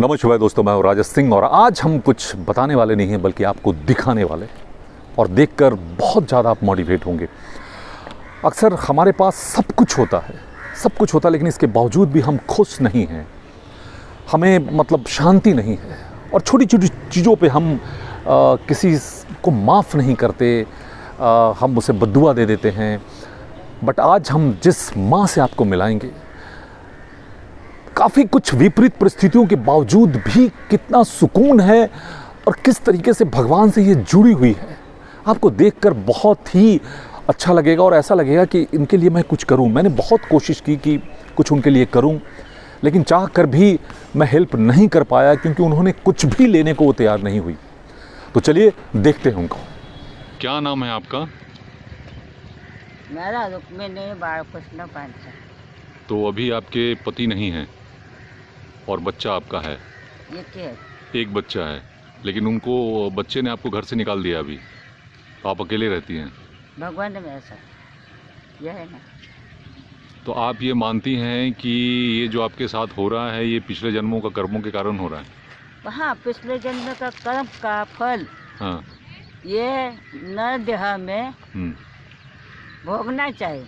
नमस्कार दोस्तों, मैं हूं राजेश सिंह और आज हम कुछ बताने वाले नहीं हैं बल्कि आपको दिखाने वाले और देखकर बहुत ज़्यादा आप मोटिवेट होंगे। अक्सर हमारे पास सब कुछ होता है लेकिन इसके बावजूद भी हम खुश नहीं हैं, हमें शांति नहीं है और छोटी छोटी चीज़ों पे हम किसी को माफ़ नहीं करते, हम उसे बद्दुआ दे देते हैं। बट आज हम जिस माँ से आपको मिलाएंगे, काफ़ी कुछ विपरीत परिस्थितियों के बावजूद भी कितना सुकून है और किस तरीके से भगवान से ये जुड़ी हुई है, आपको देखकर बहुत ही अच्छा लगेगा और ऐसा लगेगा कि इनके लिए मैं कुछ करूं। मैंने बहुत कोशिश की कि कुछ उनके लिए करूं, लेकिन चाह कर भी मैं हेल्प नहीं कर पाया क्योंकि उन्होंने कुछ भी लेने को वो तैयार नहीं हुई। तो चलिए देखते हैं उनको। क्या नाम है आपका? मेरा रुक्मिणी बालकृष्ण पांचा। तो अभी आपके पति नहीं हैं और बच्चा आपका है? ये क्या है? एक बच्चा है, लेकिन उनको बच्चे ने आपको घर से निकाल दिया। अभी आप अकेले रहती हैं। भगवान ने मेरे साथ यह है ना। तो आप ये मानती हैं कि ये जो आपके साथ हो रहा है ये पिछले जन्मों का कर्मों के कारण हो रहा है? हाँ, पिछले जन्म का कर्म का फल। हाँ, ये नर देह में भोगना चाहिए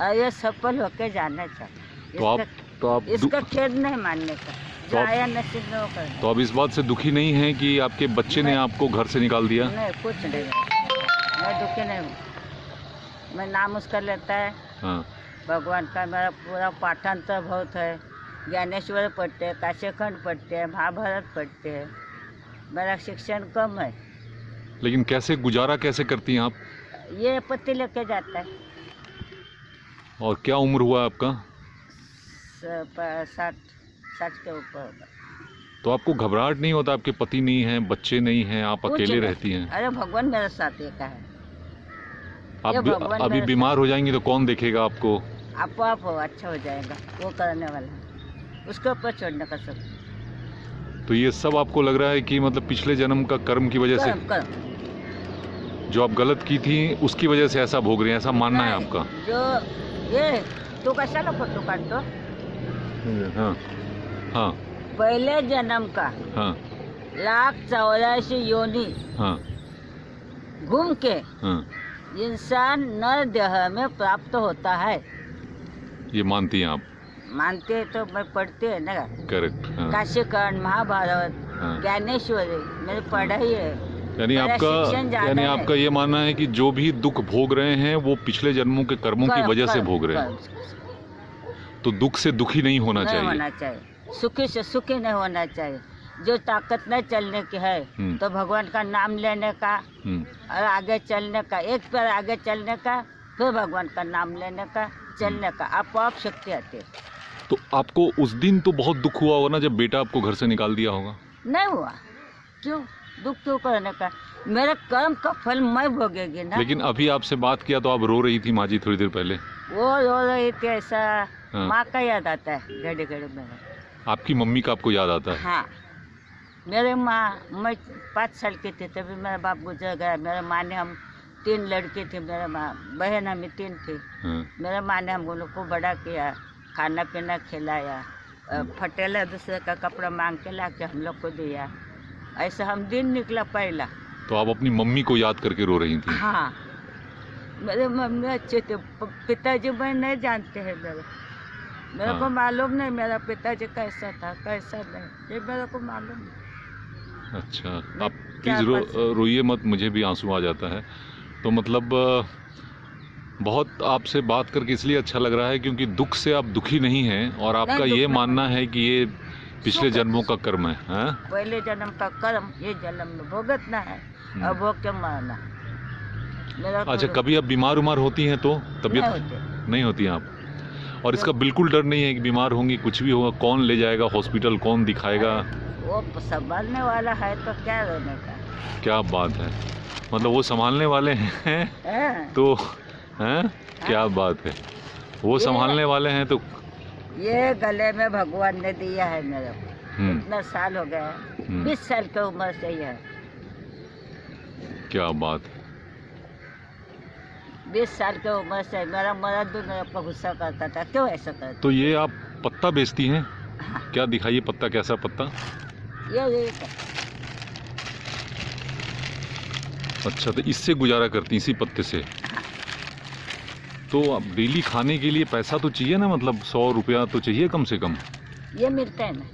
और ये सफल होके जाना चाहिए। तो आप इसका खेद नहीं मानने का, जो आया नसीब में वो करना। तो आप इस बात से दुखी नहीं हैं कि आपके बच्चे ने आपको घर से निकाल दिया? नहीं, कुछ नहीं, मैं दुखी नहीं हूँ। मैं नाम उसका लेता है। हाँ। भगवान का मेरा पूरा पाठांतर बहुत है। ज्ञानेश्वर पढ़ते हैं, काशीखंड पढ़ते हैं, महाभारत पढ़ते हैं। मेरा शिक्षण कम है। लेकिन कैसे गुजारा कैसे करती हैं आप? ये पति लेके जाता है। और क्या उम्र हुआ आपका? 60 के ऊपर होगा। तो आपको घबराहट नहीं होता? आपके पति नहीं हैं, बच्चे नहीं हैं, आप अकेले रहती हैं? अरे भगवान मेरे साथ एक है। आप अभी बीमार हो जाएंगी तो कौन देखेगा आपको? आप हो, अच्छा हो जाएगा, वो करने वाला है, उसके ऊपर छोड़ने का सब। तो ये सब आपको लग रहा है कि पिछले जन्म का कर्म की वजह से जो आप गलत की थी उसकी वजह से ऐसा भोग रहे हैं, ऐसा मानना है आपका? जो ये तू कशाला फोटो काटतो? हाँ हाँ, पहले जन्म का। हाँ, 1,84 योनि। हाँ, घूम के। हाँ, इंसान नर देह में प्राप्त होता है। ये मानती हैं आप? मानते हैं तो मैं पढ़ते हैं ना। करेक्ट। हाँ। काशीखंड, महाभारत, हाँ, ज्ञानेश्वरी मेरी पढ़ाई है। यानी आपका ये मानना है कि जो भी दुख भोग रहे हैं वो पिछले जन्मों के कर्मों की वजह से भोग रहे हैं। तो दुख से दुखी नहीं होना चाहिए। सुखी से सुखी नहीं होना चाहिए। जो ताकत नहीं चलने की है तो भगवान का नाम लेने का और आगे चलने का, एक पैर आगे चलने का, फिर भगवान का नाम लेने का, चलने का, आप शक्ति आती है। तो आपको उस दिन तो बहुत दुख हुआ होगा ना जब बेटा आपको घर से निकाल दिया होगा? नहीं हुआ, क्यों दुख क्यों करने का? मेरे कर्म का फल मैं भोगेगी ना। लेकिन अभी आपसे बात किया तो आप रो रही थी माँ जी थोड़ी देर पहले। वो रो रही थी, ऐसा हाँ। माँ का याद आता है घड़ी घड़ी में। आपकी मम्मी का आपको याद आता है? हाँ, मेरे माँ, मैं 5 साल की थी तभी मेरा बाप गुजर गया। मेरे माँ ने, हम 3 लड़के थे, मेरे माँ बहन हमें 3 थी। हाँ। मेरे माँ ने हम लोग को बड़ा किया, खाना पीना खिलाया, फटेला दूसरे का कपड़ा मांग के ला के हम लोग को दिया। ऐसा हम दिन निकला पहला। तो आप अपनी मम्मी को याद करके रो रही थी? हाँ, मेरे मम्मी अच्छे थे। पिताजी मैं नहीं जानते हैं, मेरे को मालूम नहीं मेरा पिताजी कैसा था कैसा नहीं, ये मेरे को मालूम नहीं। अच्छा, आप प्लीज़ रोइए मत, मुझे भी आंसू आ जाता है। तो बहुत आपसे बात करके इसलिए अच्छा लग रहा है क्योंकि दुख से आप दुखी नहीं हैं और आपका ये मानना है कि ये पिछले जन्मों का कर्म है। हाँ? पहले जन्म का कर्म ये जन्म में भोगतना है और भोग के मरना। अच्छा, कभी आप बीमार होती हैं तो तबीयत नहीं होती हैं आप? और इसका बिल्कुल डर नहीं है कि बीमार होंगी, कुछ भी होगा कौन ले जाएगा हॉस्पिटल, कौन दिखाएगा? वो संभालने वाला है तो क्या रोने का। क्या बात है, वो संभालने वाले हैं तो हैं? क्या बात है, वो संभालने वाले हैं तो। ये गले में भगवान ने दिया है मेरे को। इतना साल हो गया, 20 साल की उम्र से ही है। क्या बात है। 20 साल की उम्र से मेरा मर्द भी मेरे पर गुस्सा करता था, क्यों ऐसा करता? तो ये आप पत्ता बेचती हैं? क्या दिखाइए पत्ता, कैसा पत्ता? ये अच्छा, तो इससे गुजारा करती, इसी पत्ते से? तो अब डेली खाने के लिए पैसा तो चाहिए ना, मतलब 100 रुपया तो चाहिए कम से कम। ये मिलता है ना,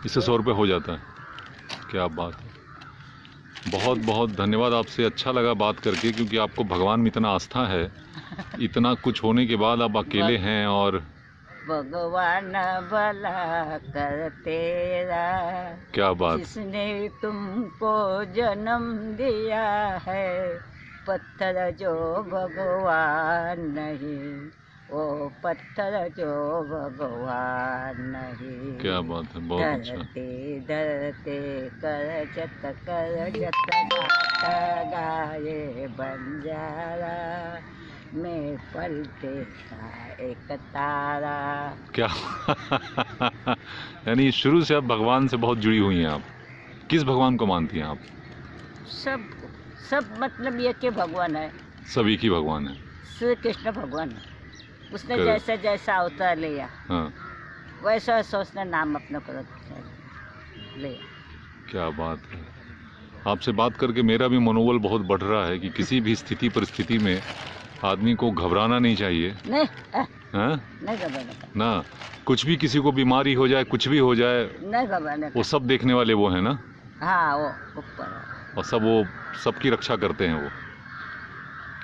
इससे 100 रुपये हो जाता है। क्या बात है, बहुत बहुत धन्यवाद आपसे। अच्छा लगा बात करके, क्योंकि आपको भगवान में इतना आस्था है, इतना कुछ होने के बाद आप अकेले हैं। और भगवान भला कर तेरा, क्या बात, जिसने तुमको जन्म दिया है, पत्थर जो भगवान नहीं, वो पत्थर जो भगवान नहीं। क्या बात है, बहुत अच्छा। धरते धरते कर जत गाता गाये बंजारा, मैं पलटे का एक तारा। क्या यानी शुरू से आप भगवान से बहुत जुड़ी हुई हैं। आप किस भगवान को मानती हैं आप? सब मतलब ये कि भगवान है, सब एक ही भगवान है, श्री कृष्ण भगवान है। उसने जैसा जैसा अवतार लिया, हाँ, वैसा वैसा उसने नाम अपना पर लिया। क्या बात है। आपसे बात करके मेरा भी मनोबल बहुत बढ़ रहा है कि किसी भी स्थिति परिस्थिति में आदमी को घबराना नहीं चाहिए। नहीं घबराना ना, कुछ भी, किसी को बीमारी हो जाए, कुछ भी हो जाए, नहीं घबराना। वो सब देखने वाले वो है ना। हाँ, वो ऊपर, और वो सबकी रक्षा करते हैं वो।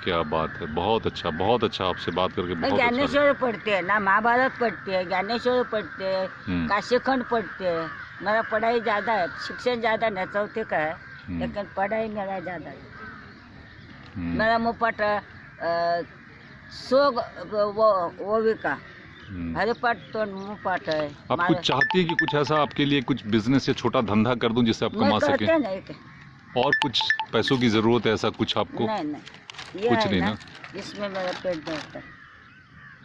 क्या बात है, बहुत अच्छा आपसे बात करके बहुत अच्छा। ज्ञानेश्वर पढ़ते हैं ना, महाभारत पढ़ते हैं, ज्ञानेश्वर पढ़ते हैं, काशीखंड पढ़ते हैं। मेरा पढ़ाई ज़्यादा है, शिक्षण ज़्यादा नहीं, चौथे का है, लेकिन पढ़ाई मेरा ज़्यादा है। मेरा मुपाठ वो भी का हरिपाठ तो मुपाठ है। आप कुछ चाहती है कि कुछ ऐसा आपके लिए कुछ बिजनेस या छोटा धंधा कर दूं जिससे आप कमा सके? नहीं, और कुछ पैसों की जरूरत है ऐसा कुछ आपको? नहीं, कुछ नहीं ना, इसमें मेरा पेट भरता है।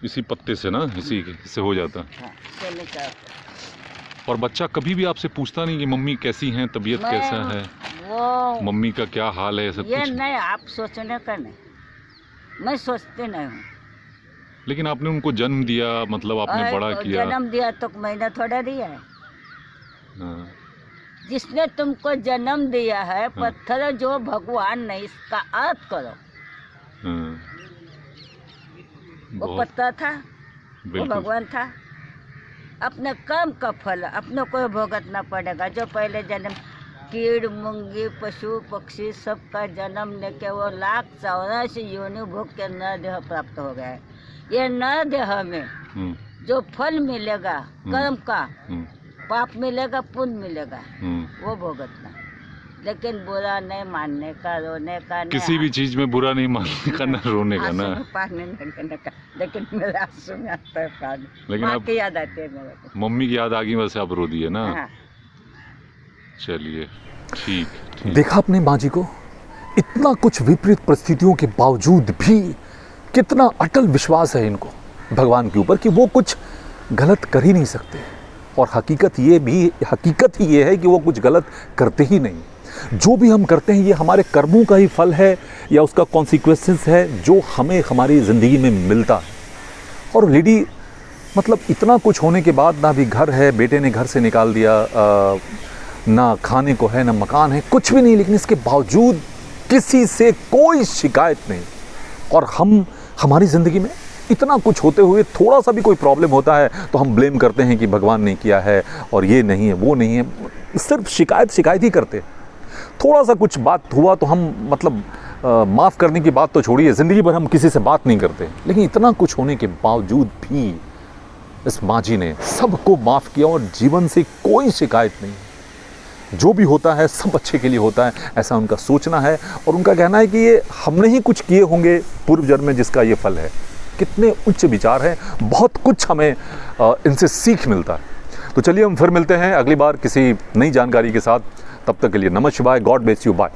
इसी पत्ते से ना, इसी से हो जाता है। हाँ, और बच्चा कभी भी आपसे पूछता नहीं कि मम्मी कैसी हैं, तबीयत कैसा है, वो मम्मी का क्या हाल है, सब ये कुछ? नहीं, आप सोचने का नहीं, मैं सोचते नहीं हूँ। लेकिन आपने उनको जन्म दिया, मतलब आपने बड़ा किया। जन्म दिया तो मैंने थोड़ा दिया है। हाँ। जिसने तुमको जन्म दिया है, पत्थर जो भगवान नहीं, इसका अर्थ करो। वो पत्थर था, वो भगवान था। अपने कर्म का फल अपने को भुगतना पड़ेगा। जो पहले जन्म कीड़ मुंगी पशु पक्षी सबका जन्म लेके वो 1,84 योनि भोग के नर देह प्राप्त हो गया है। ये नर देह में जो फल मिलेगा कर्म का, पाप मिलेगा पुण्य मिलेगा, वो भुगतना। लेकिन बुरा नहीं मानने का, रोने का नहीं, किसी भी चीज में बुरा नहीं मानने का, ना रोने का, ना पानी नहीं करने का। लेकिन मेरे आंसू में आता है पानी, लेकिन माँ आप की याद आती है मेरे को। मम्मी की याद आ गई, वैसे आप रो दिए ना। हाँ। चलिए ठीक। देखा आपने माँ जी को, इतना कुछ विपरीत परिस्थितियों के बावजूद भी कितना अटल विश्वास है इनको भगवान के ऊपर कि वो कुछ गलत कर ही नहीं सकते। और हकीकत ही ये है कि वो कुछ गलत करते ही नहीं। जो भी हम करते हैं ये हमारे कर्मों का ही फल है या उसका कॉन्सिक्वेंसेस है जो हमें हमारी ज़िंदगी में मिलता है। और लेडी मतलब इतना कुछ होने के बाद ना भी घर है, बेटे ने घर से निकाल दिया, ना खाने को है, ना मकान है, कुछ भी नहीं, लेकिन इसके बावजूद किसी से कोई शिकायत नहीं। और हमारी ज़िंदगी में इतना कुछ होते हुए थोड़ा सा भी कोई प्रॉब्लम होता है तो हम ब्लेम करते हैं कि भगवान ने किया है और ये नहीं है वो नहीं है, सिर्फ शिकायत ही करते। थोड़ा सा कुछ बात हुआ तो हम मतलब माफ़ करने की बात तो छोड़िए, ज़िंदगी भर हम किसी से बात नहीं करते। लेकिन इतना कुछ होने के बावजूद भी इस माँ जी ने सबको माफ़ किया और जीवन से कोई शिकायत नहीं। जो भी होता है सब अच्छे के लिए होता है, ऐसा उनका सोचना है। और उनका कहना है कि ये हमने ही कुछ किए होंगे पूर्व जन्म में जिसका ये फल है। कितने उच्च विचार हैं, बहुत कुछ हमें इनसे सीख मिलता है। तो चलिए हम फिर मिलते हैं अगली बार किसी नई जानकारी के साथ। तब तक के लिए नमः शिवाय, गॉड ब्लेस यू, बाय।